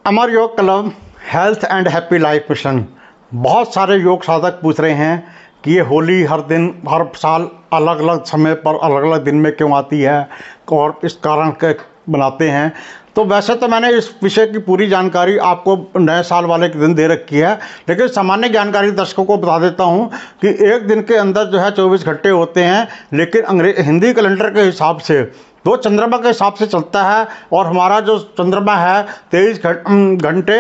अमर योग club health and happy life mission. बहुत सारे योग साधक पूछ रहे हैं कि ये होली हर दिन हर साल अलग अलग समय पर अलग अलग दिन में क्यों आती है और इस कारण के बनाते हैं। तो वैसे तो मैंने इस विषय की पूरी जानकारी आपको नए साल वाले के दिन दे रखी है, लेकिन सामान्य जानकारी दर्शकों को बता देता हूं कि एक दिन के अंदर जो है 24 घंटे होते हैं, लेकिन हिंदी कैलेंडर के हिसाब से दो चंद्रमा के हिसाब से चलता है और हमारा जो चंद्रमा है 23 घंटे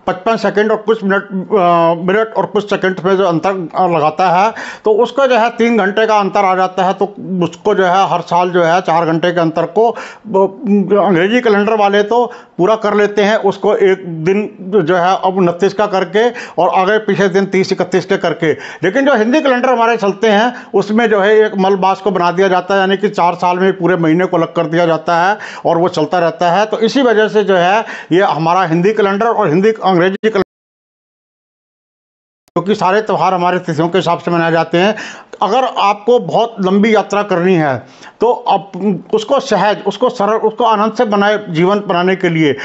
55 सेकंड और कुछ मिनट और कुछ सेकंड में जो अंतर लगाता है, तो उसको जो है 3 घंटे का अंतर आ जाता है। तो उसको जो है हर साल जो है 4 घंटे के अंतर को अंग्रेजी कैलेंडर वाले तो पूरा कर लेते हैं, उसको एक दिन जो है अब 29 का करके और आगे पिछले दिन 30-31 के करके। लेकिन जो हिंदी कैलेंडर हमारे चलते हैं उसमें जो है एक मलबास को बना दिया जाता है, यानी कि 4 साल में पूरे महीने को अलग कर दिया जाता है और वो चलता रहता है। तो इसी वजह से जो है ये हमारा हिंदी कैलेंडर और अंग्रेजी कैलेंडर, क्योंकि सारे त्यौहार हमारे तिथियों के हिसाब से मनाए जाते हैं। अगर आपको बहुत लंबी यात्रा करनी है तो अब उसको सहज, उसको सरल, उसको आनंद से बनाए जीवन बनाने के लिए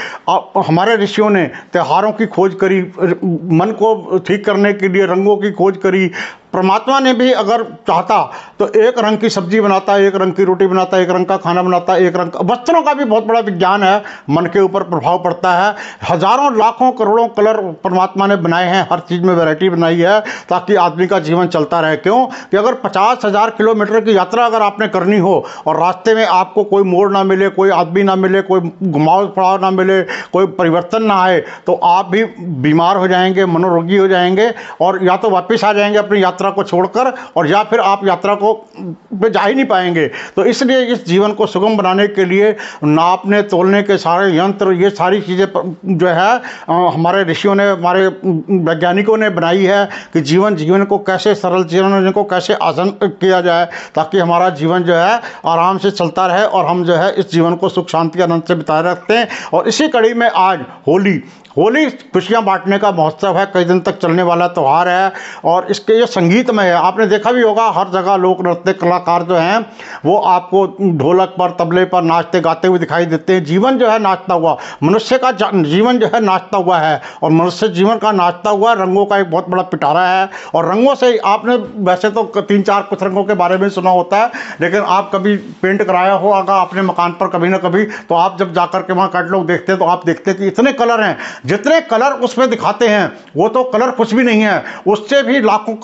हमारे ऋषियों ने त्योहारों की खोज करी, मन को ठीक करने के लिए रंगों की खोज करी। परमात्मा ने भी अगर चाहता तो एक रंग की सब्जी बनाता, एक रंग की रोटी बनाता, एक रंग का खाना बनाता, एक रंग का वस्त्रों का भी बहुत बड़ा विज्ञान है, मन के ऊपर प्रभाव पड़ता है। हजारों लाखों करोड़ों कलर परमात्मा ने बनाए हैं, हर चीज़ में वैरायटी बनाई है ताकि आदमी का जीवन चलता रहे। क्यों कि अगर 50,000 किलोमीटर की यात्रा अगर आपने करनी हो और रास्ते में आपको कोई मोड़ ना मिले, कोई आदमी ना मिले, कोई घुमाव पड़ाव ना मिले, कोई परिवर्तन ना आए, तो आप भी बीमार हो जाएंगे, मनोरोगी हो जाएंगे और या तो वापस आ जाएंगे अपनी यात्रा को छोड़कर, और या फिर आप यात्रा को पे जा ही नहीं पाएंगे। तो इसलिए इस जीवन को सुगम बनाने के लिए नापने तोलने के सारे यंत्र, ये सारी चीज़ें जो है हमारे ऋषियों ने, हमारे वैज्ञानिकों ने बनाई है कि जीवन को कैसे सरल, जीवन को कैसे आसान किया जाए ताकि हमारा जीवन जो है आराम से चलता रहे और हम जो है इस जीवन को सुख शांति आनंद से बिताए रखते हैं। और इसी कड़ी में आज होली खुशियां बांटने का महोत्सव है, कई दिन तक चलने वाला त्यौहार है और इसके ये संगीतमय है। आपने देखा भी होगा हर जगह लोक नृत्य कलाकार जो हैं वो आपको ढोलक पर, तबले पर नाचते गाते हुए दिखाई देते हैं। जीवन जो है नाचता हुआ, मनुष्य का जीवन जो है नाचता हुआ है और मनुष्य जीवन का नाचता हुआ रंगों का एक बहुत बड़ा पिटारा है। और रंगों से आपने वैसे तो 3-4 कुछ रंगों के बारे में सुना होता है, लेकिन आप कभी पेंट कराया हो अगर आपने मकान पर कभी ना कभी, तो आप जब जाकर के वहाँ कैटलॉग देखते हैं तो आप देखते हैं कि इतने कलर हैं, जितने कलर उसमें दिखाते हैं वो तो कलर कुछ भी नहीं है, उससे भी लाखों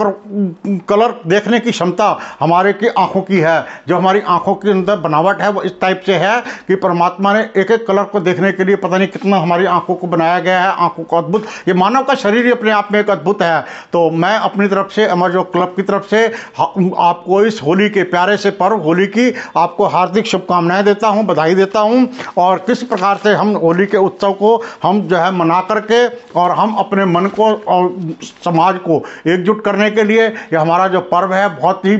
कलर देखने की क्षमता हमारे की आंखों की है। जो हमारी आंखों के अंदर बनावट है वो इस टाइप से है कि परमात्मा ने एक एक कलर को देखने के लिए पता नहीं कितना हमारी आंखों को बनाया गया है। आंखों को अद्भुत, ये मानव का शरीर ही अपने आप में एक अद्भुत है। तो मैं अपनी तरफ से, अमर योग क्लब की तरफ से आपको इस होली के प्यारे से पर्व होली की आपको हार्दिक शुभकामनाएं देता हूं, बधाई देता हूं। और किस प्रकार से हम होली के उत्सव को हम जो है मना करके और हम अपने मन को और समाज को एकजुट करने के लिए ये हमारा जो पर्व है बहुत ही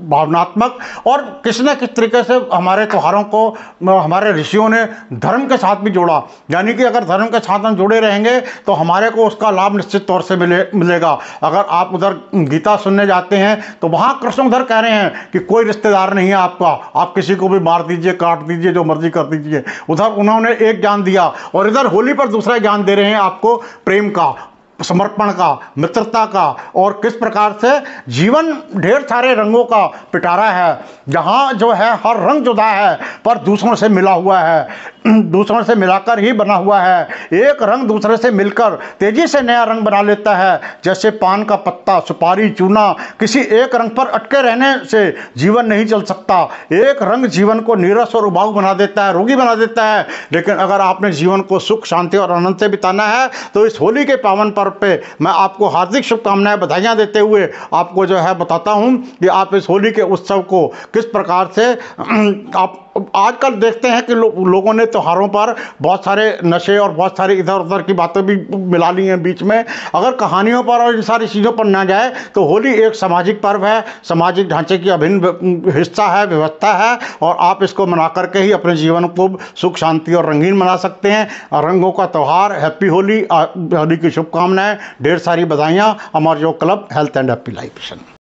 भावनात्मक और किसी न किस तरीके से हमारे त्योहारों को हमारे ऋषियों ने धर्म के साथ भी जोड़ा। यानी कि अगर धर्म के साथ हम जुड़े रहेंगे तो हमारे को उसका लाभ निश्चित तौर से मिलेगा। अगर आप उधर गीता सुनने जाते हैं तो वहाँ कृष्ण उधर कह रहे हैं कि कोई रिश्तेदार नहीं है आपका, आप किसी को भी मार दीजिए, काट दीजिए, जो मर्जी कर दीजिए। उधर उन्होंने एक ज्ञान दिया और इधर होली पर दूसरा ज्ञान दे रहे हैं आपको, प्रेम का, समर्पण का, मित्रता का। और किस प्रकार से जीवन ढेर सारे रंगों का पिटारा है, जहाँ जो है हर रंग जुदा है पर दूसरों से मिला हुआ है, दूसरों से मिलाकर ही बना हुआ है। एक रंग दूसरे से मिलकर तेजी से नया रंग बना लेता है, जैसे पान का पत्ता, सुपारी, चूना। किसी एक रंग पर अटके रहने से जीवन नहीं चल सकता। एक रंग जीवन को नीरस और उबाऊ बना देता है, रोगी बना देता है। लेकिन अगर आपने जीवन को सुख शांति और आनंद से बिताना है तो इस होली के पावन पर्व पे मैं आपको हार्दिक शुभकामनाएं, बधाइयां देते हुए आपको जो है बताता हूं कि आप इस होली के उत्सव को किस प्रकार से आप आजकल देखते हैं कि लोगों ने त्योहारों पर बहुत सारे नशे और बहुत सारी इधर उधर की बातें भी मिला ली हैं बीच में। अगर कहानियों पर और इन सारी चीज़ों पर ना जाए तो होली एक सामाजिक पर्व है, सामाजिक ढांचे की अभिन्न हिस्सा है, व्यवस्था है और आप इसको मना करके ही अपने जीवन को सुख शांति और रंगीन बना सकते हैं। रंगों का त्यौहार, हैप्पी होली, होली की शुभकामनाएं, ढेर सारी बधाइयाँ। अमर योग club health and happy life mission.